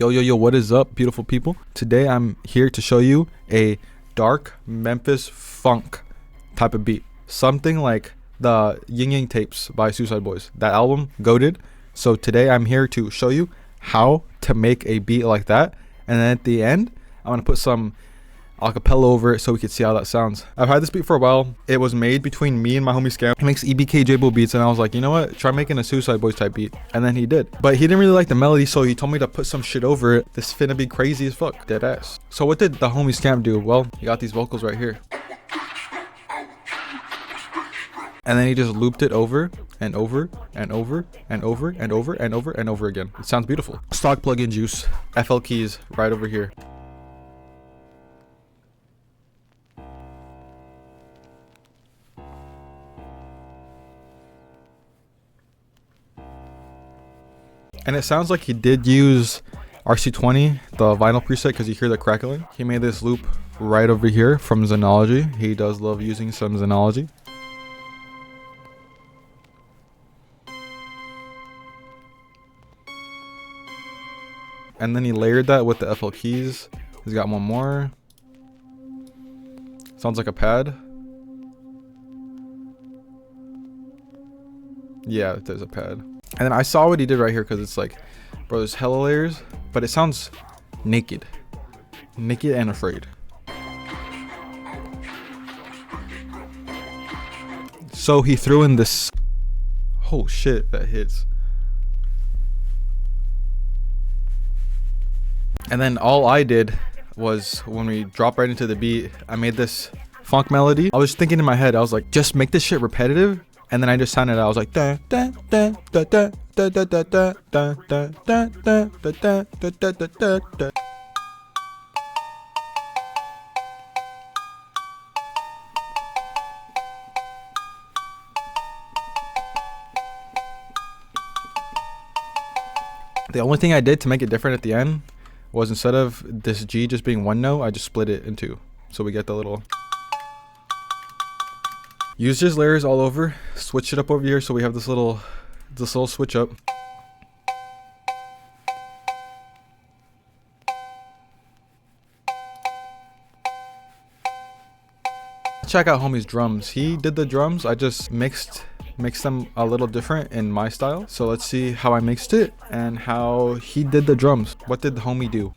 Yo, what is up, beautiful people? Today I'm here to show you a dark Memphis Phonk type of beat. Something like the Yin Yang tapes by Suicide Boys. That album, goated. So today I'm here to show you how to make a beat like that. And then at the end, I'm gonna put some acapella over it so we can see how that sounds. I've had this beat for a while. It was made between me and my homie Scam. He makes EBK beats, and I was like, you know what? Try making a Suicide Boys type beat. And then he did. But he didn't really like the melody, so he told me to put some shit over it. This finna be crazy as fuck. Dead ass. So what did the homie Scam do? Well, he got these vocals right here. And then he just looped it over and over and over and over and over and over and over again. It sounds beautiful. Stock plugin juice. FL keys right over here. And it sounds like he did use RC20, the vinyl preset, because you hear the crackling. He made this loop right over here from Xenology. He does love using some Xenology. And then he layered that with the FL keys. He's got one more. Sounds like a pad. Yeah, there's a pad. And then I saw what he did right here, because it's like, bro, there's hella layers, but it sounds naked. Naked and afraid. So he threw in this. Oh shit, that hits. And then all I did was, when we dropped right into the beat, I made this funk melody. I was thinking in my head, I was like, just make this shit repetitive. And then I just sounded it. I was like, da da da da da da da da da da da da da da da da da. The only thing I did to make it different at the end was, instead of this G just being one note, I just split it in two. So we get the little. Use just layers all over. Switch it up over here so we have this little switch up. Check out homie's drums. He did the drums. I just mixed them a little different in my style. So let's see how I mixed it and how he did the drums. What did the homie do?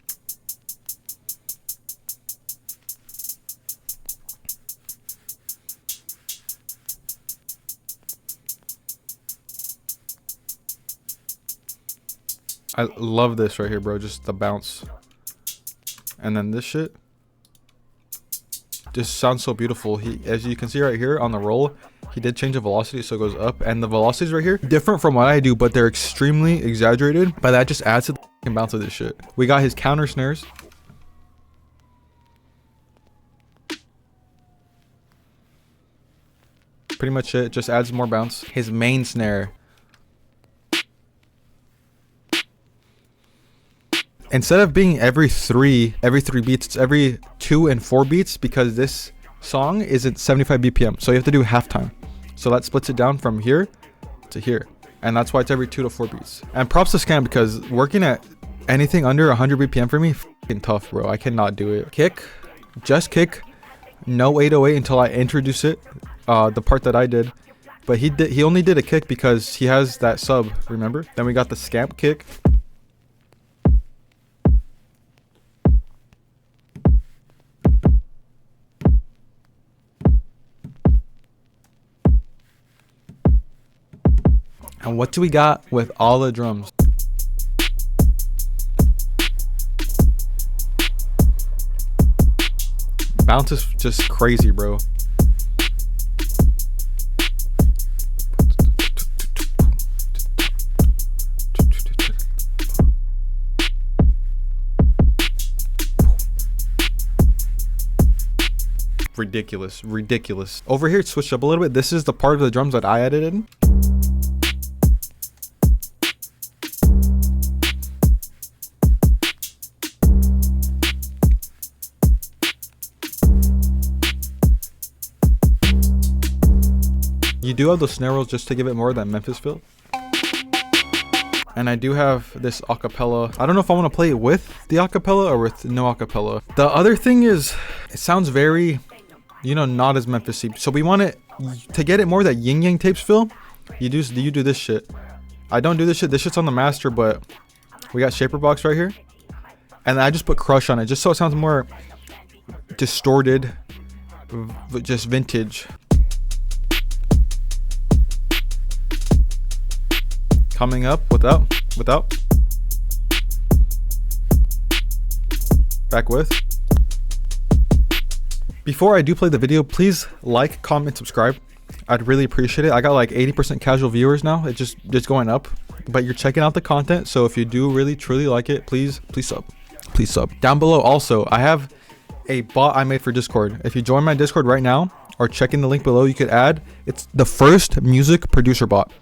I love this right here, bro. Just the bounce. And then this shit just sounds so beautiful. He, as you can see right here on the roll, he did change the velocity, so it goes up. And the velocities right here, different from what I do, but they're extremely exaggerated. But that just adds to the bounce of this shit. We got his counter snares. Pretty much it. Just adds more bounce. His main snare. Instead of being every three beats, it's every 2 and 4 beats, because this song isn't 75 BPM. So you have to do halftime. So that splits it down from here to here. And that's why it's every 2 to 4 beats. And props to Scam, because working at anything under 100 BPM for me, fucking tough, bro. I cannot do it. Kick, just kick, no 808 until I introduce it, the part that I did. But he only did a kick because he has that sub, remember? Then we got the scamp kick. And what do we got with all the drums? Bounce is just crazy, bro. Ridiculous. Over here, it switched up a little bit. This is the part of the drums that I added in. You do have the snare rolls just to give it more of that Memphis feel. And I do have this acapella. I don't know if I want to play it with the acapella or with no acapella. The other thing is, it sounds very, you know, not as Memphis-y. So we want it to get it more that yin yang tapes feel. You do this shit. I don't do this shit. This shit's on the master, but we got Shaper Box right here, and I just put Crush on it just so it sounds more distorted, just vintage. Coming up without, back with. Before I do play the video, please like, comment, subscribe. I'd really appreciate it. I got like 80% casual viewers now. It's just going up, but you're checking out the content. So if you do really truly like it, please sub. Down below also, I have a bot I made for Discord. If you join my Discord right now or check in the link below, you could add. It's the first music producer bot.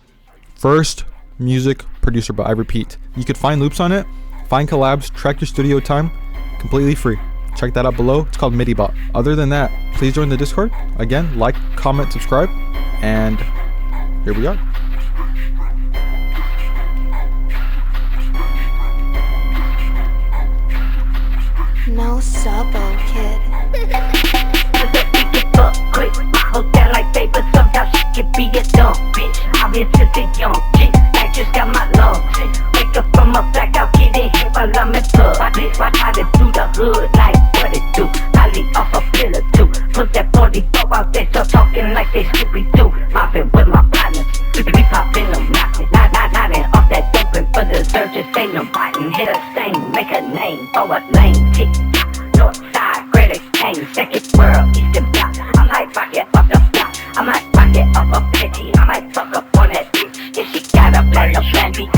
First music producer bot. I repeat, you could find loops on it, find collabs, track your studio time, completely free. Check that out below. It's called MIDI bot. Other than that, please join the Discord. Again, like, comment, subscribe, and here we are. No sub-o, kid. Quick, hold down like paper. Sometimes she can be a dumb bitch. I'm into the young chick. I just got my lungs. Wake up from a blackout, getting hit while I'm in pub. I did through the hood like what it do. I leave off a pill or two. Put that 44 out there, start talking like they Scooby-Doo. Mopping with my partners. We popping them, knocking. Nodding off that doping for the search. Just ain't no biting. Hit a stain, make a name. Throw a lane, tick. North side, credit gang, second world, eastern block. I might rock it off the block. I might rock it off a petty. I might fuck up on that bitch if she got a plan B.